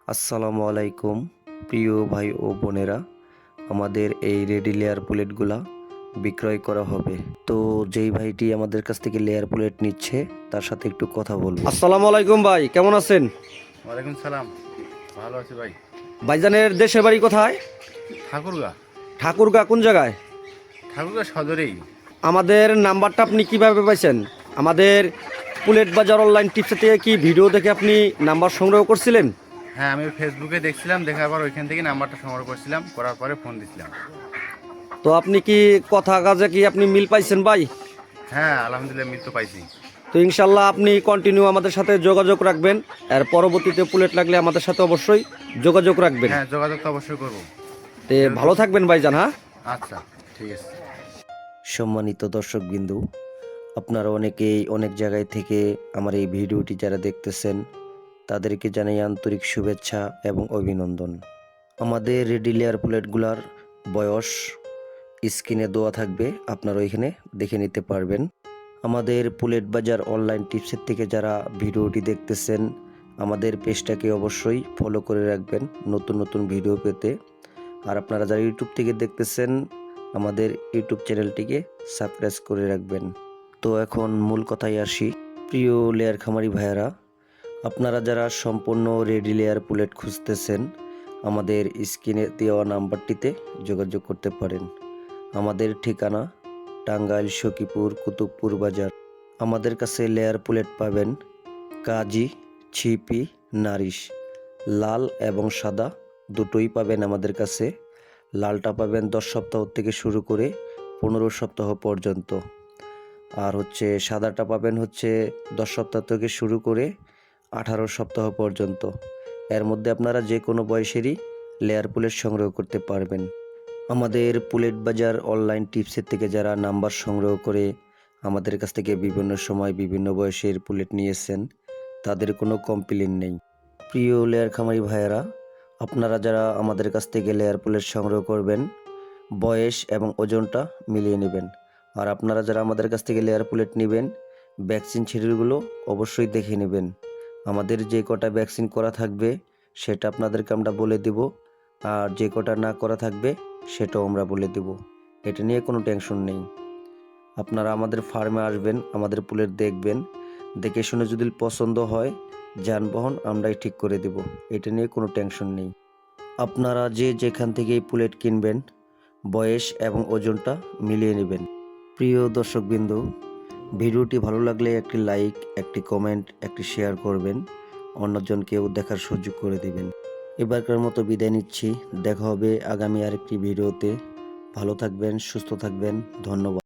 আসসালামু আলাইকুম প্রিয় ভাই ও বোনেরা, আমাদের এই রেডি লেয়ার প্লেটগুলা বিক্রয় করা হবে। তো যেই ভাইটি আমাদের কাছ থেকে লেয়ার প্লেট নিচ্ছে তার সাথে একটু কথা বলবো। আসসালামু আলাইকুম ভাই, কেমন আছেন? ওয়ালাইকুম সালাম। ভালো আছি ভাই। ভাইজানের দেশের বাড়ি কোথায়? ঠাকুরগা। ঠাকুরগাঁ কোন জায়গায়? ঠাকুরগা সদরেই। আমাদের নাম্বারটা আপনি কিভাবে পাইছেন? আমাদের প্লেট বাজার অনলাইন টিপস থেকে কি ভিডিও দেখে আপনি নাম্বার সংগ্রহ করছিলেন? হ্যাঁ, আমি ফেসবুকে দেখছিলাম, দেখার পর ওইখান থেকে নাম্বারটা সংগ্রহ করছিলাম, করার পরে ফোন দিছিলাম। তো আপনি কি কথা কাজে কি আপনি মিল পাইছেন ভাই? হ্যাঁ, আলহামদুলিল্লাহ মিল তো পাইছি। তো ইনশাল্লাহ আপনি কন্টিনিউ আমাদের সাথে যোগাযোগ রাখবেন, আর পরবর্তীতে প্লেট লাগলে আমাদের সাথে অবশ্যই যোগাযোগ রাখবেন। হ্যাঁ, যোগাযোগ তো অবশ্যই করবো। তে ভালো থাকবেন ভাইজান। হ্যাঁ, আচ্ছা, ঠিক আছে। সম্মানিত দর্শকবিন্দু, আপনারা অনেকেই অনেক জায়গায় থেকে আমার এই ভিডিওটি যারা দেখতেছেন তাদেরকে জানাই আন্তরিক শুভেচ্ছা এবং অভিনন্দন। আমাদের রেডি লেয়ার প্লেটগুলার বয়স স্ক্রিনে দেওয়া থাকবে, আপনারা ওইখানে দেখে নিতে পারবেন। আমাদের প্লেট বাজার অনলাইন টিপসের থেকে যারা ভিডিওটি দেখতেছেন আমাদের পেজটাকে অবশ্যই ফলো করে রাখবেন নতুন নতুন ভিডিও পেতে। আর আপনারা যারা ইউটিউব থেকে দেখতেছেন আমাদের ইউটিউব চ্যানেলটিকে সাবস্ক্রাইব করে রাখবেন। তো এখন মূল কথায় আসি। প্রিয় লেয়ার খামারি ভাইয়েরা, আপনারা যারা সম্পূর্ণ রেডি লেয়ার প্লেট খুঁজতেছেন আমাদের স্ক্রিনে দেওয়া নাম্বারটিতে যোগাযোগ করতে পারেন। আমাদের ঠিকানা টাঙ্গাইল, সখীপুর, কুতুবপুর বাজার। আমাদের কাছে লেয়ার প্লেট পাবেন কাজী, ছিপি, নারিশ, লাল এবং সাদা দুটোই পাবেন আমাদের কাছে। লালটা পাবেন 10 সপ্তাহ থেকে শুরু করে 15 সপ্তাহ পর্যন্ত, আর সাদাটা পাবেন 10 সপ্তাহ থেকে শুরু করে 18 সপ্তাহ পর্যন্ত। এর মধ্যে আপনারা যে কোনো বয়সেরই লেয়ার প্লেট সংগ্রহ করতে পারবেন। আমাদের প্লেট বাজার অনলাইন টিপসের থেকে যারা নাম্বার সংগ্রহ করে আমাদের কাছ থেকে বিভিন্ন সময় বিভিন্ন বয়সের প্লেট নিয়েছেন তাদের কোনো কমপ্লেন নেই। প্রিয় লেয়ার খামারি ভাইয়েরা, আপনারা যারা আমাদের কাছ থেকে লেয়ার প্লেট সংগ্রহ করবেন বয়স এবং ওজনটা মিলিয়ে নেবেন। আর আপনারা যারা আমাদের কাছ থেকে লেয়ার প্লেট নেবেন ভ্যাকসিন শিডিউলগুলো অবশ্যই দেখে নেবেন। আমাদের যে কটা ভ্যাকসিন করা থাকবে সেটা আপনাদেরকে আমরা বলে দেব, আর যে কটা না করা থাকবে সেটাও আমরা বলে দেব। এটা নিয়ে কোনো টেনশন নেই। আপনারা আমাদের ফার্মে আসবেন, আমাদের প্লেট দেখবেন, দেখে শুনে যদি পছন্দ হয় যানবাহন আমরাই ঠিক করে দেব। এটা নিয়ে কোনো টেনশন নেই। আপনারা যে যেখান থেকে এই প্লেট কিনবেন বয়স এবং ওজনটা মিলিয়ে নেবেন। প্রিয় দর্শকবৃন্দ, ভিডিওটি ভালো লাগলে একটি লাইক, একটি কমেন্ট, একটি শেয়ার করবেন, অন্যজনকেও দেখার সুযোগ করে দেবেন। এবারকার মতো বিদায় নিচ্ছি, দেখা হবে আগামী আরেকটি ভিডিওতে। ভালো থাকবেন, সুস্থ থাকবেন, ধন্যবাদ।